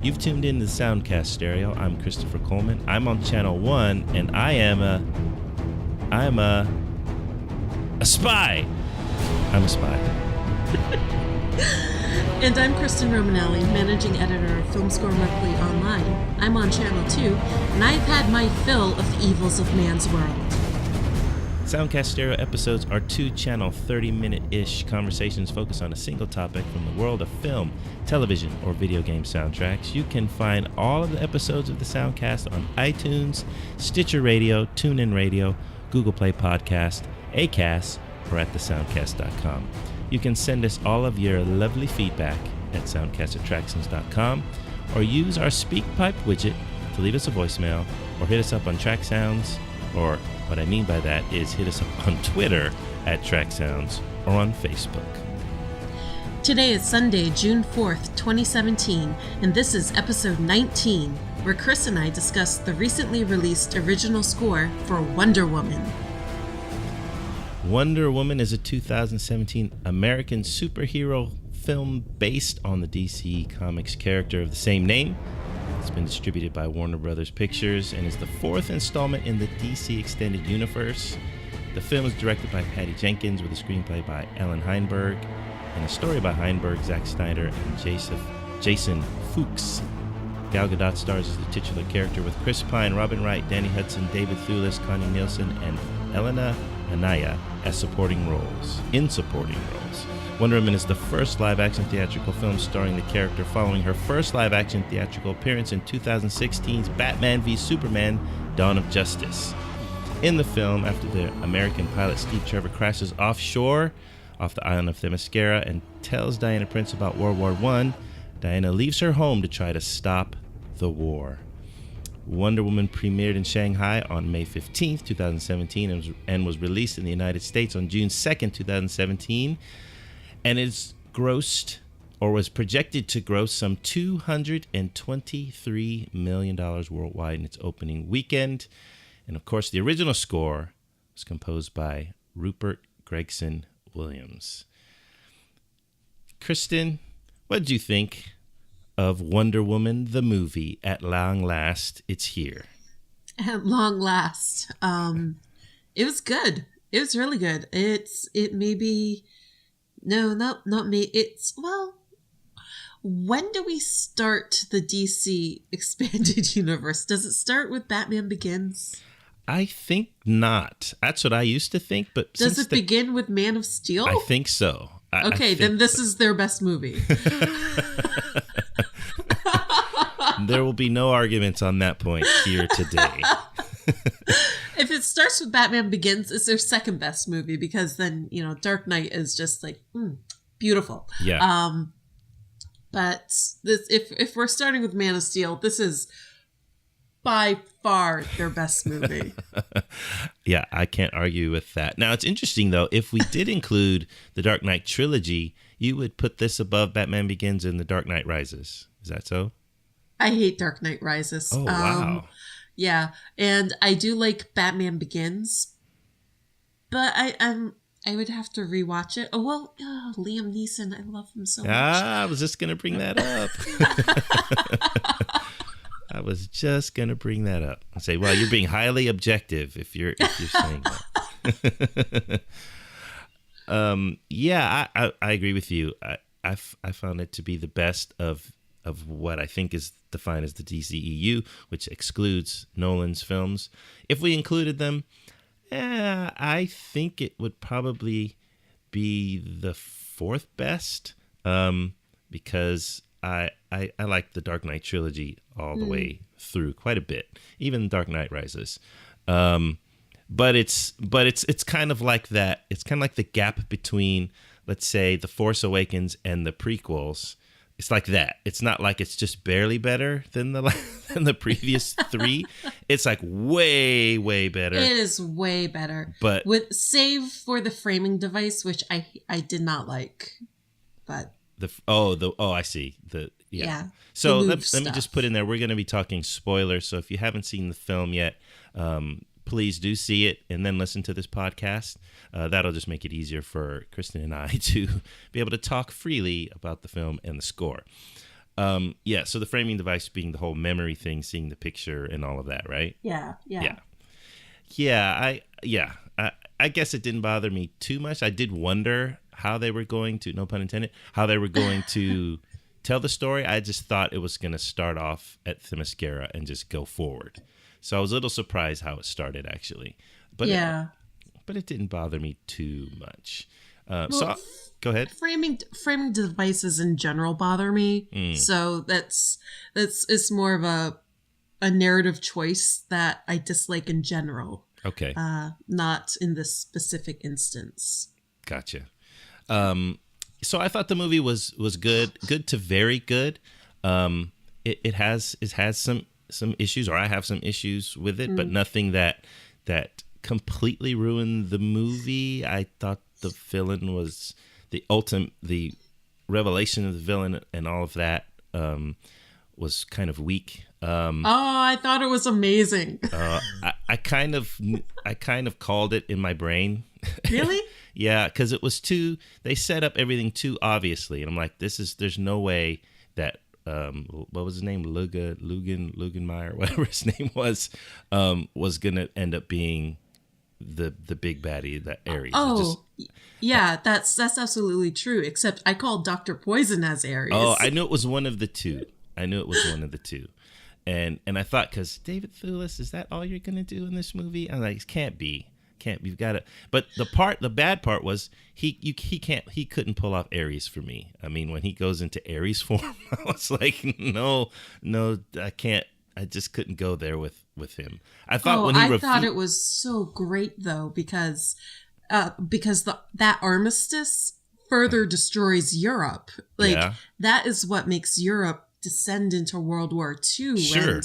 You've tuned in to Soundcast Stereo. I'm Christopher Coleman. I'm on Channel 1, and I am a spy. I'm a spy. And I'm Kristen Romanelli, Managing Editor of Film Score Monthly Online. I'm on Channel 2, and I've had my fill of the evils of man's world. Soundcast Stereo episodes are 2-channel, 30-minute-ish conversations focused on a single topic from the world of film, television, or video game soundtracks. You can find all of the episodes of the Soundcast on iTunes, Stitcher Radio, TuneIn Radio, Google Play Podcast, Acast, or at thesoundcast.com. You can send us all of your lovely feedback at soundcast@tracksounds.com, or use our SpeakPipe widget to leave us a voicemail, or hit us up on TrackSounds, or what I mean by that is hit us up on Twitter at TrackSounds or on Facebook. Today is Sunday, June 4th, 2017, and this is episode 19, where Chris and I discuss the recently released original score for Wonder Woman. Wonder Woman is a 2017 American superhero film based on the DC Comics character of the same name. It's been distributed by Warner Brothers Pictures and is the fourth installment in the DC Extended Universe. The film is directed by Patty Jenkins with a screenplay by Ellen Heinberg and a story by Heinberg, Zack Snyder, and Jason Fuchs. Gal Gadot stars as the titular character with Chris Pine, Robin Wright, Danny Hudson, David Thewlis, Connie Nielsen, and Elena Anaya as supporting roles. Wonder Woman is the first live-action theatrical film starring the character following her first live-action theatrical appearance in 2016's Batman v Superman: Dawn of Justice. In the film, after the American pilot Steve Trevor crashes offshore off the island of Themyscira and tells Diana Prince about World War I, Diana leaves her home to try to stop the war. Wonder Woman premiered in Shanghai on May 15th, 2017, and was released in the United States on June 2nd, 2017. And it's grossed, or was projected to gross, some $223 million worldwide in its opening weekend. And of course, the original score was composed by Rupert Gregson-Williams. Kristen, what did you think of Wonder Woman, the movie? At long last, it's here. At long last. It was good. It was really good. When do we start the DC expanded universe? Does it start with Batman Begins? I think not. That's what I used to think, but does it begin with Man of Steel? I think so. Then this is their best movie. There will be no arguments on that point here today. If it starts with Batman Begins, it's their second best movie, because then, Dark Knight is just like, beautiful. Yeah. But this, if we're starting with Man of Steel, this is by far their best movie. Yeah, I can't argue with that. Now, it's interesting, though. If we did include the Dark Knight trilogy, you would put this above Batman Begins and The Dark Knight Rises. Is that so? I hate Dark Knight Rises. Oh, wow. Yeah, and I do like Batman Begins, but I would have to rewatch it. Liam Neeson, I love him so much. I was just going to bring that up. I say, well, you're being highly objective if you're saying that. I agree with you. I found it to be the best of what I think is defined as the DCEU, which excludes Nolan's films. If we included them, I think it would probably be the fourth best, because I like the Dark Knight trilogy all the way through quite a bit, even Dark Knight Rises. But it's kind of like that. It's kind of like the gap between, let's say, The Force Awakens and the prequels. It's like that. It's not like it's just barely better than the previous three. It's like way, way better. It is way better. But save for the framing device, which I did not like. But I see. Yeah. So let me just put in there, we're going to be talking spoilers. So if you haven't seen the film yet, please do see it and then listen to this podcast. That'll just make it easier for Kristen and I to be able to talk freely about the film and the score. Yeah, so the framing device being the whole memory thing, seeing the picture and all of that, right? Yeah. I guess it didn't bother me too much. I did wonder how they were going to, no pun intended, how they were going to tell the story. I just thought it was going to start off at Themyscira and just go forward. So I was a little surprised how it started, actually. But it didn't bother me too much. Go ahead. Framing devices in general bother me. So it's more of a narrative choice that I dislike in general. Okay. Not in this specific instance. Gotcha. So I thought the movie was good to very good. It has some issues, or I have some issues with it, but nothing that completely ruined the movie. I thought the villain was the revelation of the villain and all of that was kind of weak. I thought it was amazing. I kind of called it in my brain. Really? Yeah, because it was they set up everything too obviously, and I'm like, there's no way that what was his name, Lugenmeyer, whatever his name was gonna end up being the big baddie, that Ares. That's absolutely true. Except I called Dr. Poison as Ares. Oh, I knew it was one of the two. And I thought, because David Thewlis, is that all you're gonna do in this movie? I'm like, can't be. You've got to. But the bad part was he couldn't pull off Ares for me. I mean, when he goes into Ares form, I was like, no, I can't. I just couldn't go there with him. I thought thought it was so great though, because that armistice further destroys Europe. That is what makes Europe descend into World War II and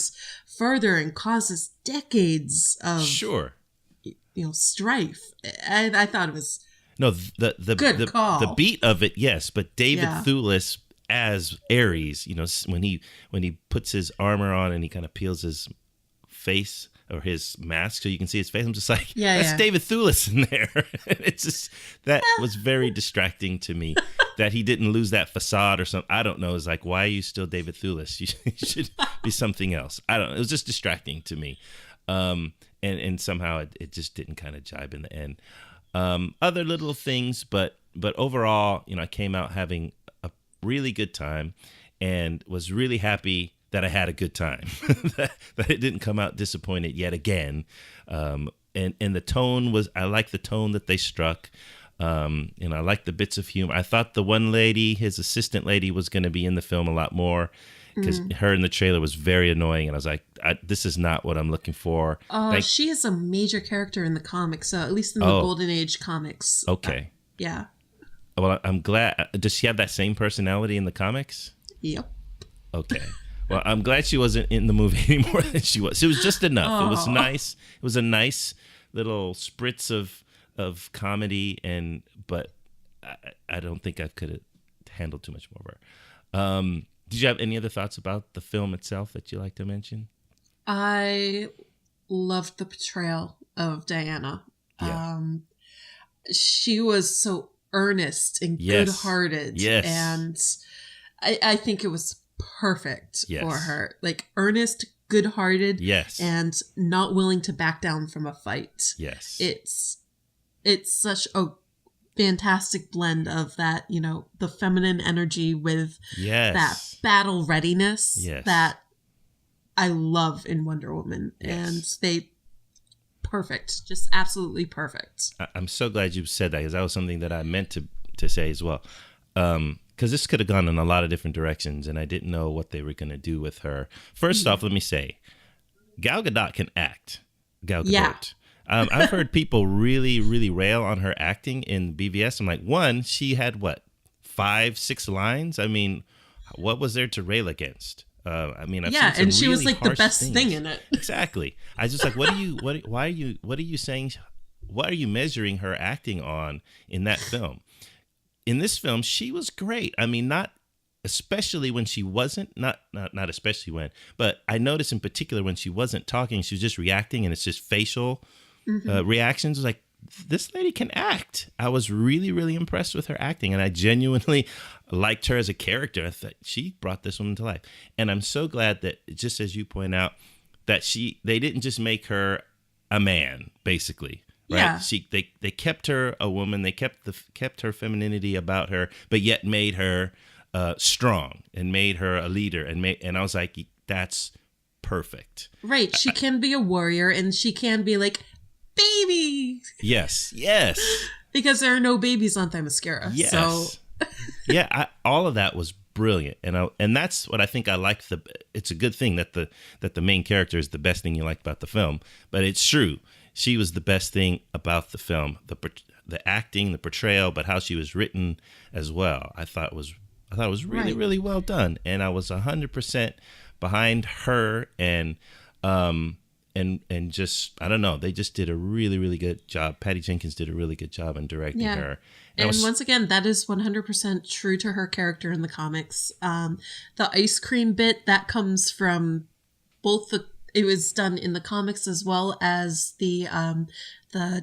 further, and causes decades of strife. I thought it was good call. The beat of it, yes, but David Thewlis as Ares, when he puts his armor on and he kind of peels his face or his mask so you can see his face, I'm just like, that's David Thewlis in there. It's just, that was very distracting to me. That he didn't lose that facade or something. I don't know. It's like, why are you still David Thewlis? You should be something else. I don't know. It was just distracting to me. And somehow it just didn't kind of jibe in the end. Other little things, but overall, I came out having a really good time and was really happy that I had a good time, that it didn't come out disappointed yet again. And the tone I like the tone that they struck. And I like the bits of humor. I thought the one lady, his assistant lady, was going to be in the film a lot more, because her in the trailer was very annoying, and I was like, this is not what I'm looking for. She is a major character in the comics, at least in the Golden Age comics. Okay. Yeah. Well, I'm glad. Does she have that same personality in the comics? Yep. Okay. Well, I'm glad she wasn't in the movie any more than she was. It was just enough. It was nice. It was a nice little spritz of comedy, but I don't think I could have handled too much more of her. Did you have any other thoughts about the film itself that you like to mention? I loved the portrayal of Diana. Yeah. She was so earnest and good-hearted. Yes. And I think it was perfect for her. Like, earnest, good-hearted, and not willing to back down from a fight. Yes. It's such a fantastic blend of that, the feminine energy with that battle readiness that I love in Wonder Woman. And perfect, just absolutely perfect. I'm so glad you said that, because that was something that I meant to say as well. Because this could have gone in a lot of different directions, and I didn't know what they were going to do with her. First off, let me say, Gal Gadot can act. Gal Gadot. Yeah. I've heard people really, really rail on her acting in BVS. I'm like, one, she had 5-6 lines. I mean, what was there to rail against? I've seen and she really was like the best thing in it. Exactly. I was just like, what are you saying? What are you measuring her acting on in that film? In this film, she was great. I mean, not especially when she wasn't, not especially when, but I noticed in particular when she wasn't talking, she was just reacting, and it's just facial reactions. Like, this lady can act. I was really, really impressed with her acting, and I genuinely liked her as a character. I thought she brought this woman to life. And I'm so glad that, just as you point out, that they didn't just make her a man, basically. Right? Yeah. They kept her a woman. They kept her femininity about her, but yet made her strong and made her a leader. And I was like, that's perfect. Right. She can be a warrior, and she can be like, baby. Yes. Because there are no babies on Themyscira. Yes. So. Yeah. All of that was brilliant, and that's what I think I like. It's a good thing that the main character is the best thing you like about the film. But it's true. She was the best thing about the film, the acting, the portrayal, but how she was written as well. I thought it was really, really well done, and I was 100% behind her. And just, I don't know, they just did a really, really good job. Patty Jenkins did a really good job in directing her. And once again, that is 100% true to her character in the comics. The ice cream bit, that comes from it was done in the comics as well as the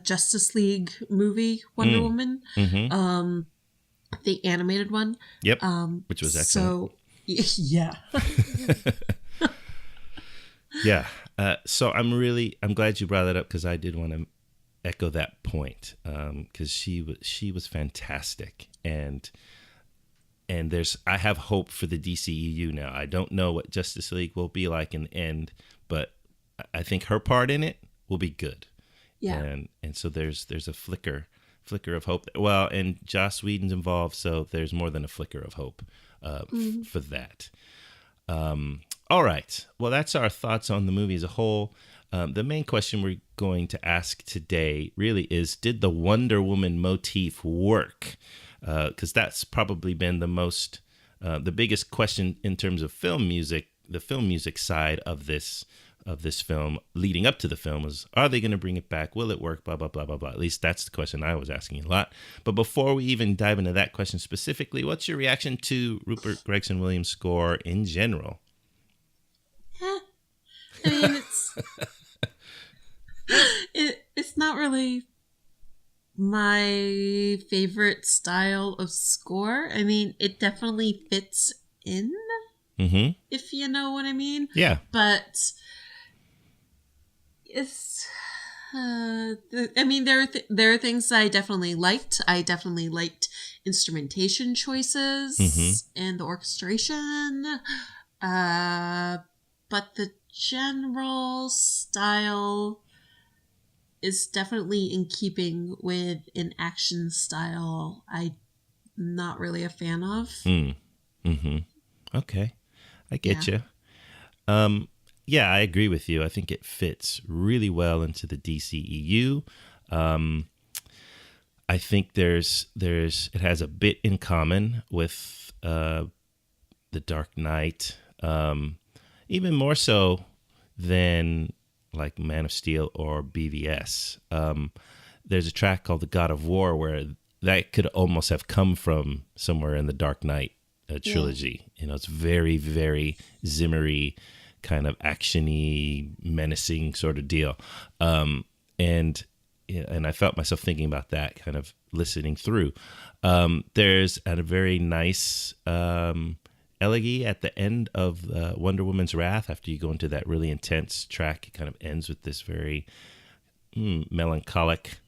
Justice League movie, Wonder Woman, the animated one. Yep, which was excellent. So, yeah. Yeah. So I'm glad you brought that up, because I did want to echo that point, because she was fantastic, and I have hope for the DCEU now. I don't know what Justice League will be like in the end, but I think her part in it will be good. Yeah. And so there's a flicker of hope. Well, and Joss Whedon's involved, so there's more than a flicker of hope for that. All right. Well, that's our thoughts on the movie as a whole. The main question we're going to ask today really is, did the Wonder Woman motif work? Because that's probably been the biggest question in terms of film music, the film music side of this film leading up to the film was, are they going to bring it back? Will it work? Blah, blah, blah, blah, blah. At least that's the question I was asking a lot. But before we even dive into that question specifically, what's your reaction to Rupert Gregson-Williams' score in general? I mean, it's not really my favorite style of score. I mean, it definitely fits in, if you know what I mean. Yeah. But it's, I mean, there are things I definitely liked. I definitely liked instrumentation choices and the orchestration. But the general style is definitely in keeping with an action style I'm not really a fan of. Okay. I get you. Yeah, I agree with you. I think it fits really well into the DCEU. I think it has a bit in common with The Dark Knight, even more so than like Man of Steel or BVS. There's a track called The God of War where that could almost have come from somewhere in the Dark Knight trilogy. You know, it's very, very Zimmery, kind of actiony, menacing sort of deal. And I felt myself thinking about that, kind of listening through. There's a very nice elegy at the end of Wonder Woman's Wrath. After you go into that really intense track, it kind of ends with this very melancholic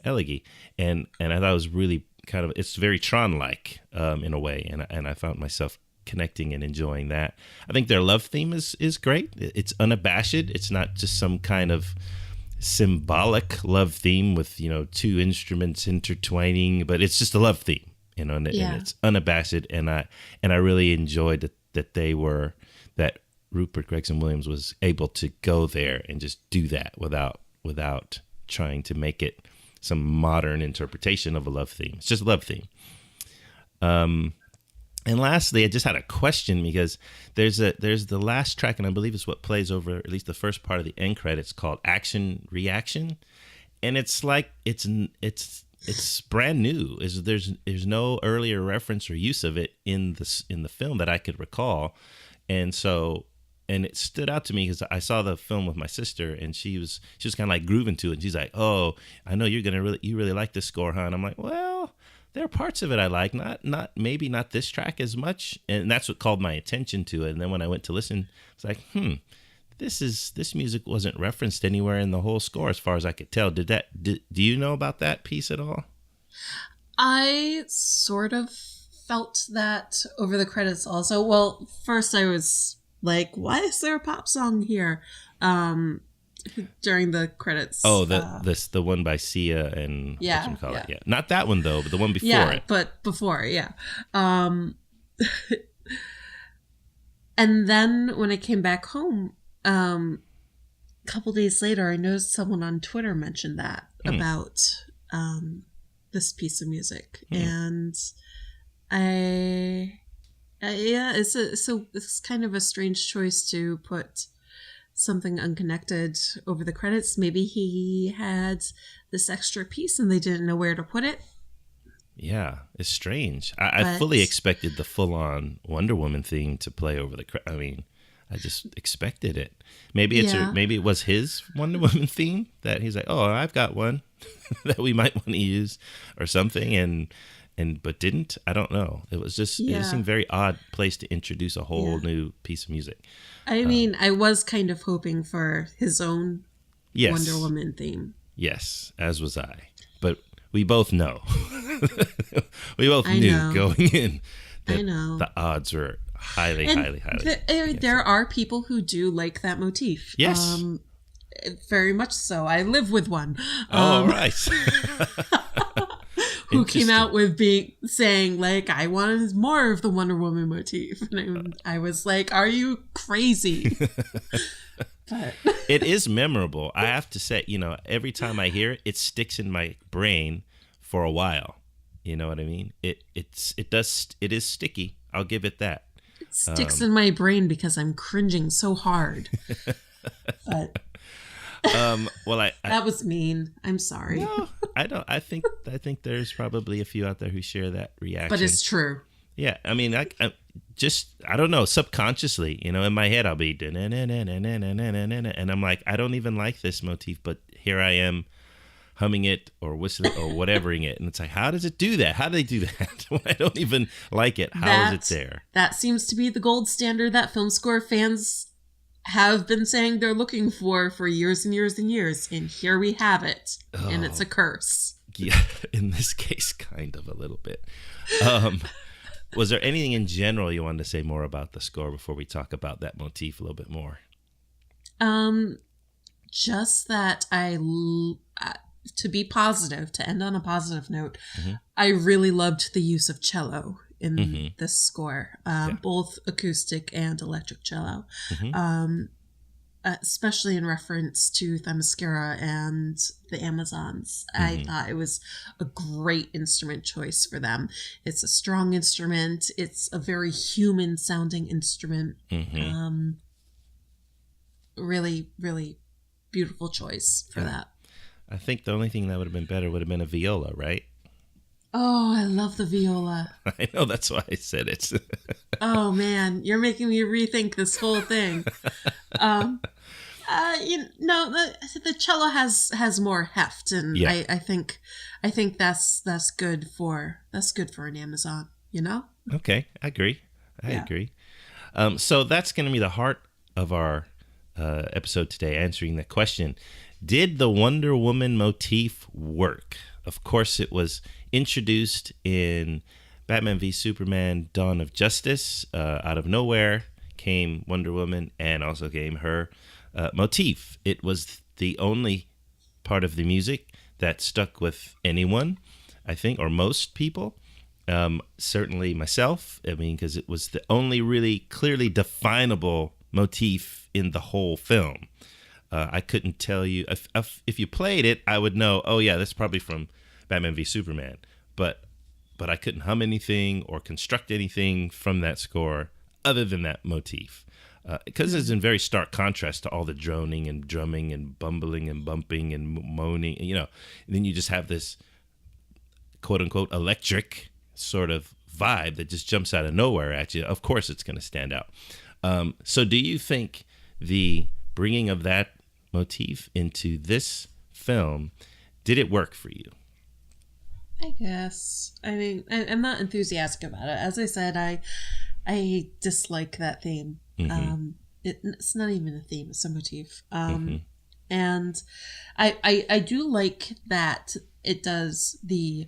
elegy. And I thought it was really kind of, it's very Tron-like in a way. And I found myself connecting and enjoying that. I think their love theme is great. It's unabashed. It's not just some kind of symbolic love theme with, two instruments intertwining, but it's just a love theme, and it's unabashed. And I really enjoyed that Rupert Gregson-Williams was able to go there and just do that without trying to make it some modern interpretation of a love theme. It's just a love theme. And lastly, I just had a question, because there's the last track, and I believe it's what plays over at least the first part of the end credits, called Action Reaction, and it's like it's brand new. There's no earlier reference or use of it in the film that I could recall, and so and it stood out to me because I saw the film with my sister, and she was kind of like grooving to it. And she's like, "Oh, I know you really like this score, huh?" And I'm like, "Well, there are parts of it I like, maybe not this track as much." And that's what called my attention to it. And then when I went to listen, it's like, this music wasn't referenced anywhere in the whole score as far as I could tell. Do you know about that piece at all? I sort of felt that over the credits also. Well, first I was like, why is there a pop song here? During the credits. Oh, the one by Sia and yeah. Not that one though, but the one before it. But before, yeah. And then when I came back home, a couple days later, I noticed someone on Twitter mentioned that about this piece of music, and it's kind of a strange choice to put something unconnected over the credits. Maybe he had this extra piece and they didn't know where to put it. Yeah, it's strange. I fully expected the full-on Wonder Woman theme to play over the credits. I mean, I just expected it. Maybe it was his Wonder Woman theme that he's like, "Oh, I've got one that we might want to use," or something, but didn't. I don't know. It was just it seemed very odd place to introduce a whole new piece of music. I mean, I was kind of hoping for his own Wonder Woman theme. Yes, as was I. But we both know. We both knew going in that the odds were highly. There are people who do like that motif. Yes. Very much so. I live with one. Right. Who came out with saying like, I wanted more of the Wonder Woman motif. And I was like, are you crazy? But it is memorable. I have to say, every time I hear it, it sticks in my brain for a while. You know what I mean? It is sticky. I'll give it that. It sticks in my brain because I'm cringing so hard. But that was mean. I'm sorry. No, I don't. I think there's probably a few out there who share that reaction. But it's true. Yeah, I mean, I don't know, subconsciously, in my head I'll be and I'm like, I don't even like this motif, but here I am humming it or whistling or whatevering it, and it's like, how does it do that? How do they do that? When I don't even like it, how is it there? That seems to be the gold standard that film score fans have been saying they're looking for years and years and years, and here we have it, and it's a curse. Yeah, in this case, kind of a little bit. Was there anything in general you wanted to say more about the score before we talk about that motif a little bit more? Just that to be positive, to end on a positive note, I really loved the use of cello in this score, both acoustic and electric cello, especially in reference to Themyscira and the Amazons. I thought it was a great instrument choice for them. It's a strong instrument. It's a very human sounding instrument. Really, really beautiful choice for that. I think the only thing that would have been better would have been a viola, right? Oh, I love the viola. I know, that's why I said it. Oh man, you're making me rethink this whole thing. The cello has more heft, and I think that's good for an Amazon. Okay, I agree. I agree. So that's going to be the heart of our episode today, answering the question: did the Wonder Woman motif work? Of course, it was introduced in Batman v Superman: Dawn of Justice. Out of nowhere came Wonder Woman, and also came her motif. It was the only part of the music that stuck with anyone, I think, or most people. Certainly myself. I mean, because it was the only really clearly definable motif in the whole film. I couldn't tell you if you played it, I would know. Oh yeah, that's probably from Batman v Superman. But I couldn't hum anything or construct anything from that score other than that motif, because it's in very stark contrast to all the droning and drumming and bumbling and bumping and moaning. And then you just have this quote unquote electric sort of vibe that just jumps out of nowhere at you. Of course, it's going to stand out. So do you think the bringing of that motif into this film, did it work for you? I guess. I mean, I'm not enthusiastic about it. As I said, I dislike that theme. Mm-hmm. It's not even a theme; it's a motif. And I do like that it does the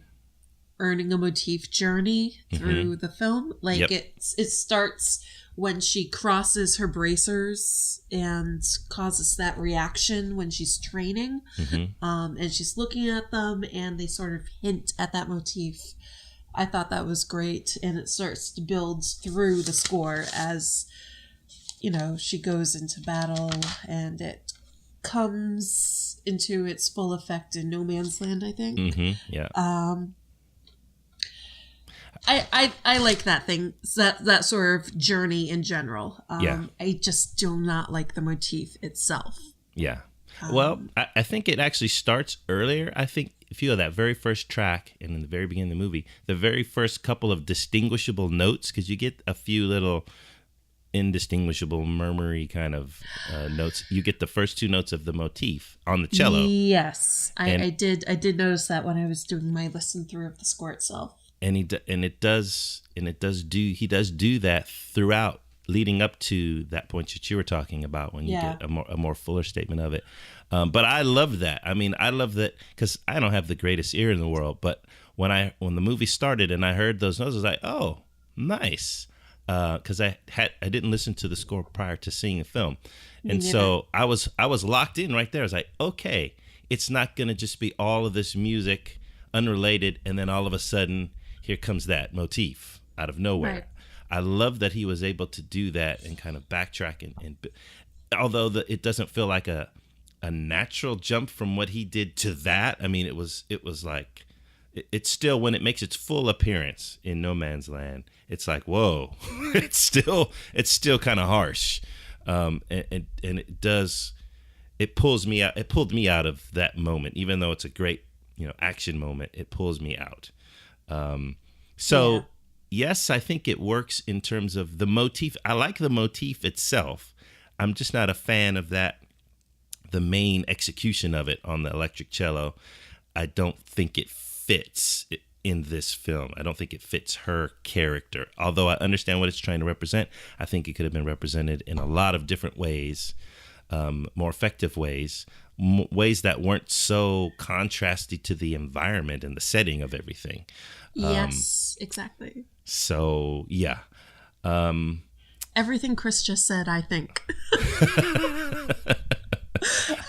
earning a motif journey through the film. Like it starts when she crosses her bracers and causes that reaction when she's training. And she's looking at them and they sort of hint at that motif. I thought that was great. And it starts to build through the score as, she goes into battle and it comes into its full effect in No Man's Land, I think. I like that thing, that sort of journey in general. I just do not like the motif itself. Well, I think it actually starts earlier. I think if you have that very first track and in the very beginning of the movie, the very first couple of distinguishable notes, because you get a few little indistinguishable murmury kind of notes. You get the first two notes of the motif on the cello. Yes, I did notice that when I was doing my listen through of the score itself. And he does do that throughout, leading up to that point that you were talking about when you get a more fuller statement of it. But I love that. I mean, I love that because I don't have the greatest ear in the world. But when the movie started and I heard those notes, I was like, oh, nice. Because I didn't listen to the score prior to seeing the film, and so I was locked in right there. I was like, okay, it's not gonna just be all of this music unrelated, and then all of a sudden here comes that motif out of nowhere. Right. I love that he was able to do that and kind of backtrack and although it doesn't feel like a natural jump from what he did to that. I mean, it was like it's still, when it makes its full appearance in No Man's Land, it's like, whoa, it's still kind of harsh, and it pulled me out of that moment, even though it's a great action moment. It pulls me out. Yes, I think it works in terms of the motif. I like the motif itself. I'm just not a fan of the main execution of it on the electric cello. I don't think it fits in this film. I don't think it fits her character. Although I understand what it's trying to represent, I think it could have been represented in a lot of different ways, more effective ways, ways that weren't so contrasty to the environment and the setting of everything. Yes, exactly. So, yeah. Everything Chris just said, I think.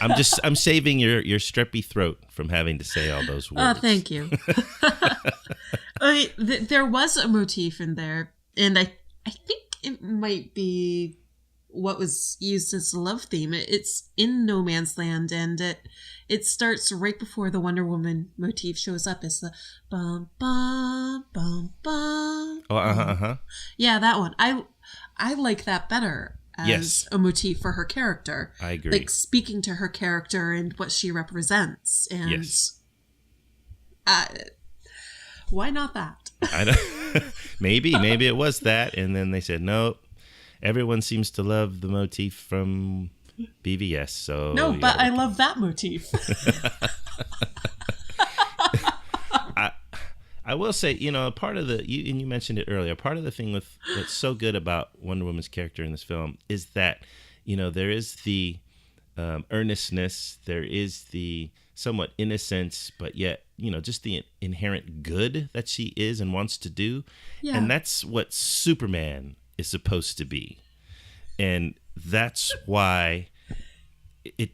I'm saving your streppy throat from having to say all those words. Oh, thank you. There was a motif in there, and I think it might be what was used as the love theme. It's in No Man's Land, and it starts right before the Wonder Woman motif shows up. It's the bum bum bum bum. Oh, Yeah, that one. I like that better as a motif for her character. I agree. Like speaking to her character and what she represents. And why not that? I don't, maybe it was that, and then they said no. Everyone seems to love the motif from BVS, so no, but I love that motif. I will say, part of you mentioned it earlier, part of the thing what's so good about Wonder Woman's character in this film is that, there is the earnestness, there is the somewhat innocence, but yet, just the inherent good that she is and wants to do. Yeah. And that's what Superman is supposed to be. And that's why he's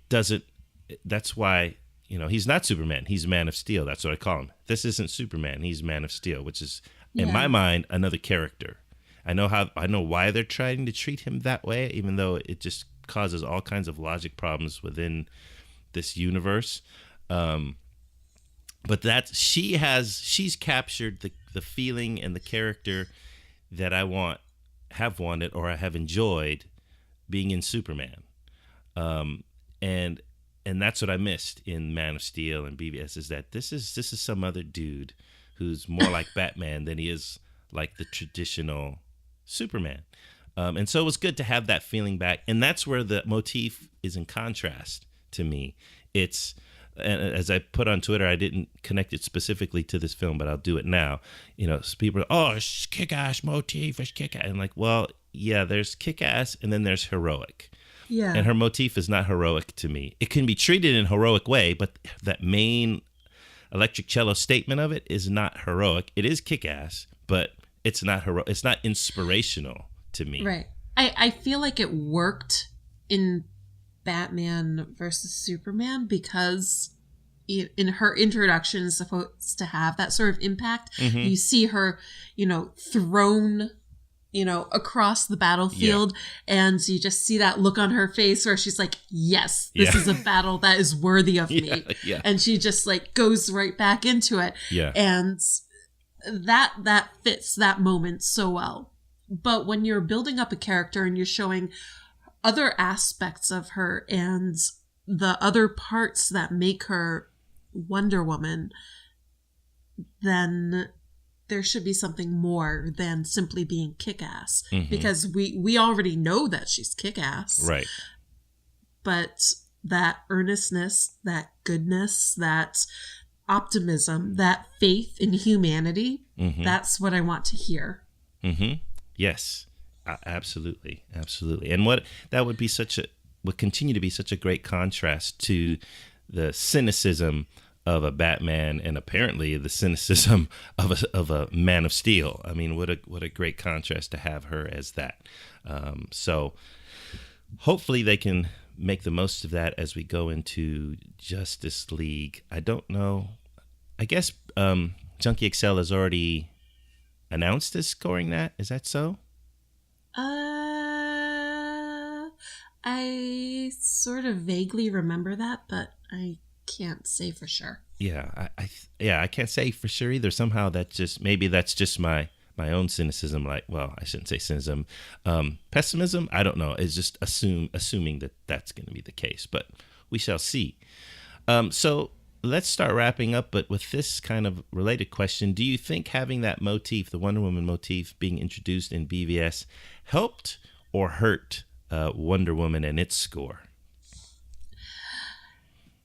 not Superman. He's Man of Steel. That's what I call him. This isn't Superman. He's Man of Steel, which is, in my mind, another character. I know why they're trying to treat him that way, even though it just causes all kinds of logic problems within this universe. But she's captured the feeling and the character that I have wanted or I have enjoyed being in Superman. And that's what I missed in Man of Steel and BVS, is that this is some other dude who's more like Batman than he is like the traditional Superman. And so it was good to have that feeling back. And that's where the motif is in contrast to me. It's, and as I put on Twitter, I didn't connect it specifically to this film, but I'll do it now. People are, oh, it's kick-ass motif, it's kick-ass. And like, well, yeah, there's kick-ass and then there's heroic. Yeah. And her motif is not heroic to me. It can be treated in a heroic way, but that main electric cello statement of it is not heroic. It is kick-ass, but it's not heroic. It's not inspirational to me. Right. I feel like it worked in Batman versus Superman because in her introduction is supposed to have that sort of impact. Mm-hmm. You see her, thrown, across the battlefield, and you just see that look on her face where she's like, yes, this is a battle that is worthy of me. Yeah. And she just like goes right back into it. Yeah. And that fits that moment so well. But when you're building up a character and you're showing other aspects of her and the other parts that make her Wonder Woman, then there should be something more than simply being kick-ass. Mm-hmm. Because we already know that she's kick-ass. Right. But that earnestness, that goodness, that optimism, that faith in humanity, mm-hmm. that's what I want to hear. Mm-hmm. Yes. Absolutely. And would continue to be such a great contrast to the cynicism of a Batman and apparently the cynicism of a Man of Steel. I mean, what a great contrast to have her as that. So hopefully they can make the most of that as we go into Justice League. I don't know. I guess Junkie XL has already announced is scoring that. Is that so? I sort of vaguely remember that, but I can't say for sure. Yeah, I can't say for sure either. Somehow that's just my own cynicism. Like, well, I shouldn't say cynicism, pessimism. I don't know. It's just assuming that that's going to be the case, but we shall see. So let's start wrapping up. But with this kind of related question, do you think having that motif, the Wonder Woman motif, being introduced in BVS, helped or hurt Wonder Woman and its score?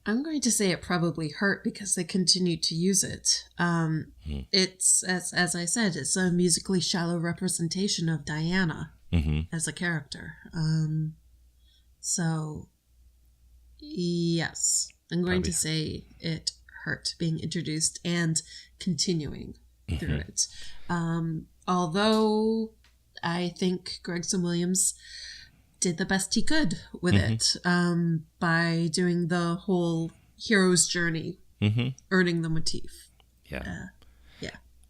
I'm going to say it probably hurt because they continued to use it. It's, as I said, it's a musically shallow representation of Diana as a character. So, yes, I'm going to say it hurt being introduced and continuing through it. Although I think Gregson-Williams did the best he could with it by doing the whole hero's journey, earning the motif. Yeah.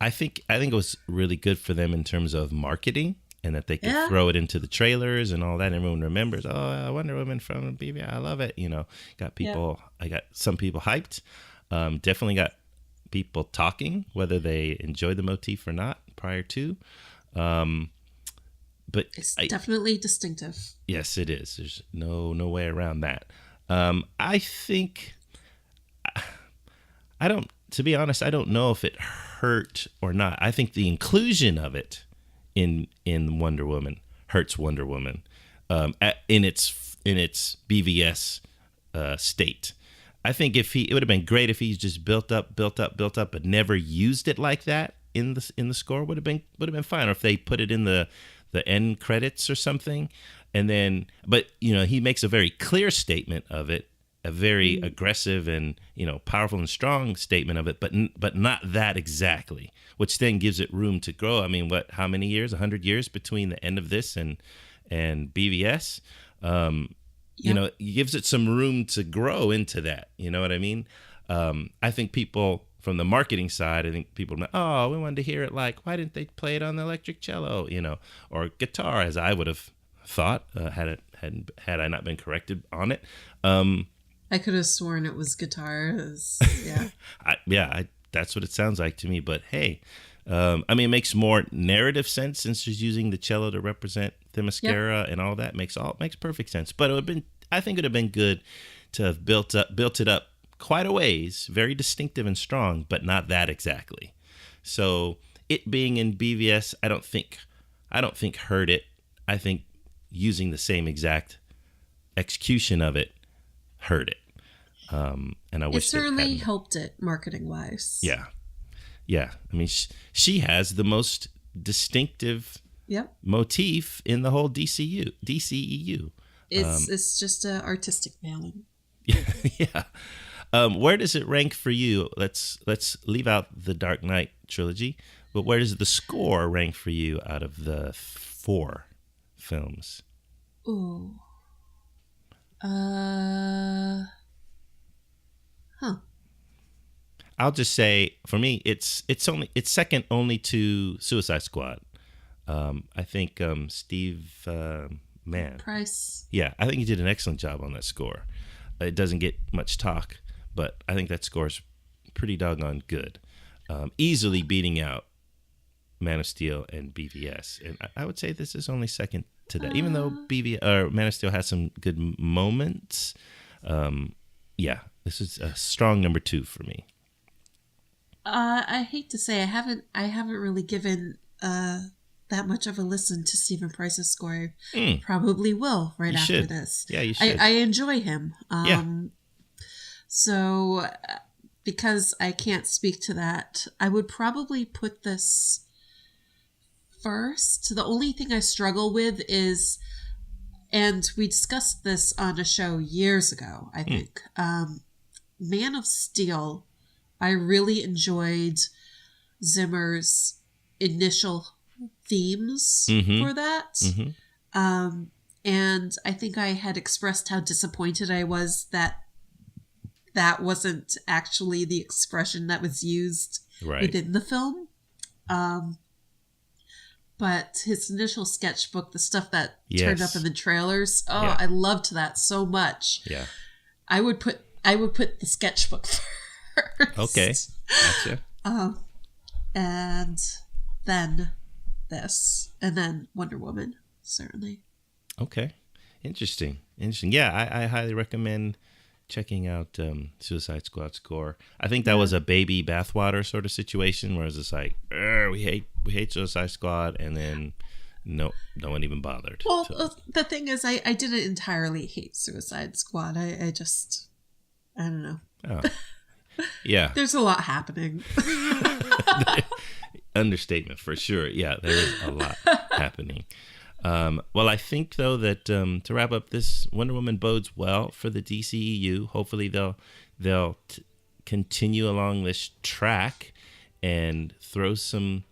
I think it was really good for them in terms of marketing, and that they could throw it into the trailers and all that. Everyone remembers, Wonder Woman from BVS. I love it. Got people. I got some people hyped. Definitely got people talking, whether they enjoyed the motif or not prior to. But it's definitely distinctive. Yes, it is. There's no way around that. I think, to be honest, I don't know if it hurt or not. I think the inclusion of it in Wonder Woman hurts Wonder Woman in its BVS state. I think it would have been great if he's just built up, but never used it like that in the score. Would have been fine. Or if they put it in the end credits or something, and then, but he makes a very clear statement of it, a very aggressive and powerful and strong statement of it, but not that exactly, which then gives it room to grow. I mean, how many years? 100 years between the end of this and BVS. It gives it some room to grow into that. You know what I mean? I think people from the marketing side, I think people are, we wanted to hear it like, why didn't they play it on the electric cello, or guitar, as I would have thought, had I not been corrected on it. I could have sworn it was guitar. That's what it sounds like to me. But hey, it makes more narrative sense since she's using the cello to represent Themyscira and all that. Makes perfect sense. But I think it would have been good to have built it up quite a ways, very distinctive and strong, but not that exactly. So it being in BVS, I don't think hurt it. I think using the same exact execution of it hurt it. And I wish it certainly helped it marketing wise. Yeah. I mean, she has the most distinctive motif in the whole DCEU. It's just an artistic failing. Yeah. Where does it rank for you? Let's leave out the Dark Knight trilogy, but where does the score rank for you out of the 4 films? Ooh. I'll just say, for me, it's second only to Suicide Squad. I think Steve Price. Yeah, I think he did an excellent job on that score. It doesn't get much talk, but I think that score is pretty doggone good. Easily beating out Man of Steel and BVS, and I would say this is only second to that. Even though Man of Steel has some good moments, this is a strong number 2 for me. I hate to say I haven't really given that much of a listen to Stephen Price's score. Probably will right after this. Yeah, you should. I enjoy him. So because I can't speak to that, I would probably put this first. The only thing I struggle with is, and we discussed this on a show years ago, I think, Man of Steel. I really enjoyed Zimmer's initial themes for that. And I think I had expressed how disappointed I was that wasn't actually the expression that was used within the film. But his initial sketchbook, the stuff that turned up in the trailers, I loved that so much. Yeah. I would put the sketchbook first. Okay. Gotcha. And then this, and then Wonder Woman, certainly. Okay. Interesting. Yeah, I highly recommend checking out Suicide Squad score. I think that was a baby bathwater sort of situation where it's just like, we hate Suicide Squad, and then no one even bothered. Well, the thing is, I didn't entirely hate Suicide Squad. I don't know. Oh. Yeah. There's a lot happening. Understatement for sure. Yeah, there is a lot happening. Well, I think, though, that to wrap up, this Wonder Woman bodes well for the DCEU. Hopefully they'll continue along this track and throw some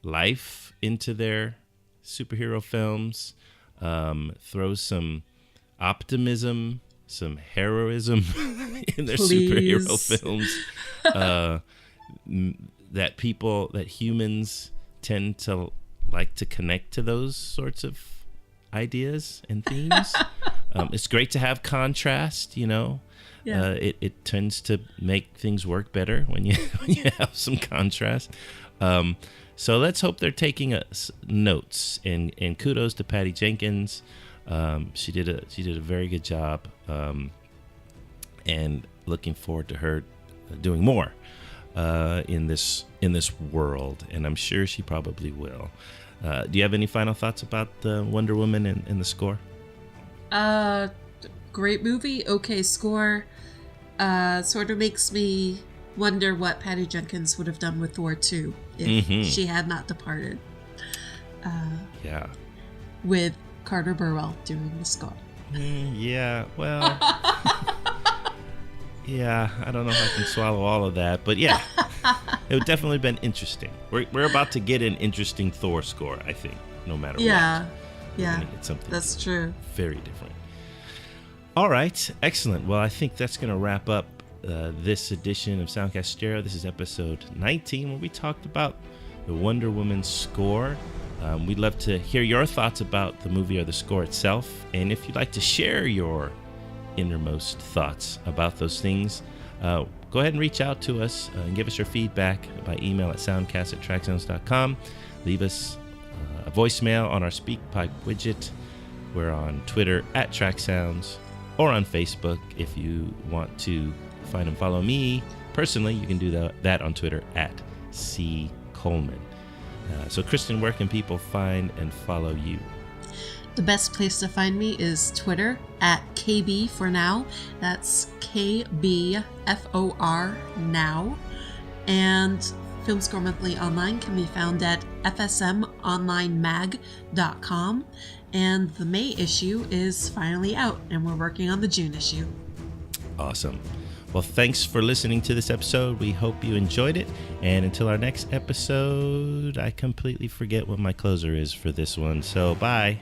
life into their superhero films, throw some optimism, some heroism in their superhero films, that humans tend to like to connect to those sorts of ideas and themes. It's great to have contrast, it tends to make things work better when you have some contrast. So let's hope they're taking notes, and kudos to Patty Jenkins. She did a very good job, and looking forward to her doing more in this world, and I'm sure she probably will. Do you have any final thoughts about Wonder Woman and the score? Great movie, okay score. Sort of makes me wonder what Patty Jenkins would have done with Thor 2 if she had not departed. With Carter Burwell doing the score. Yeah, well... Yeah, I don't know if I can swallow all of that, but yeah, it would definitely have been interesting. We're about to get an interesting Thor score, I think, no matter what. Yeah, it's something that's true. Very different. All right, excellent. Well, I think that's going to wrap up this edition of Soundcast Stereo. This is episode 19, where we talked about the Wonder Woman score. We'd love to hear your thoughts about the movie or the score itself, and if you'd like to share your innermost thoughts about those things, go ahead and reach out to us and give us your feedback by email at soundcast@tracksounds.com. Leave us a voicemail on our SpeakPipe widget. We're on Twitter @TrackSounds, or on Facebook. If you want to find and follow me personally, you can do that on Twitter @CColeman. So Kristen, where can people find and follow you? The best place to find me is Twitter at KB for now. That's KBFOR now. And Film Score Monthly Online can be found at fsmonlinemag.com. And the May issue is finally out, and we're working on the June issue. Awesome. Well, thanks for listening to this episode. We hope you enjoyed it. And until our next episode, I completely forget what my closer is for this one. So, bye.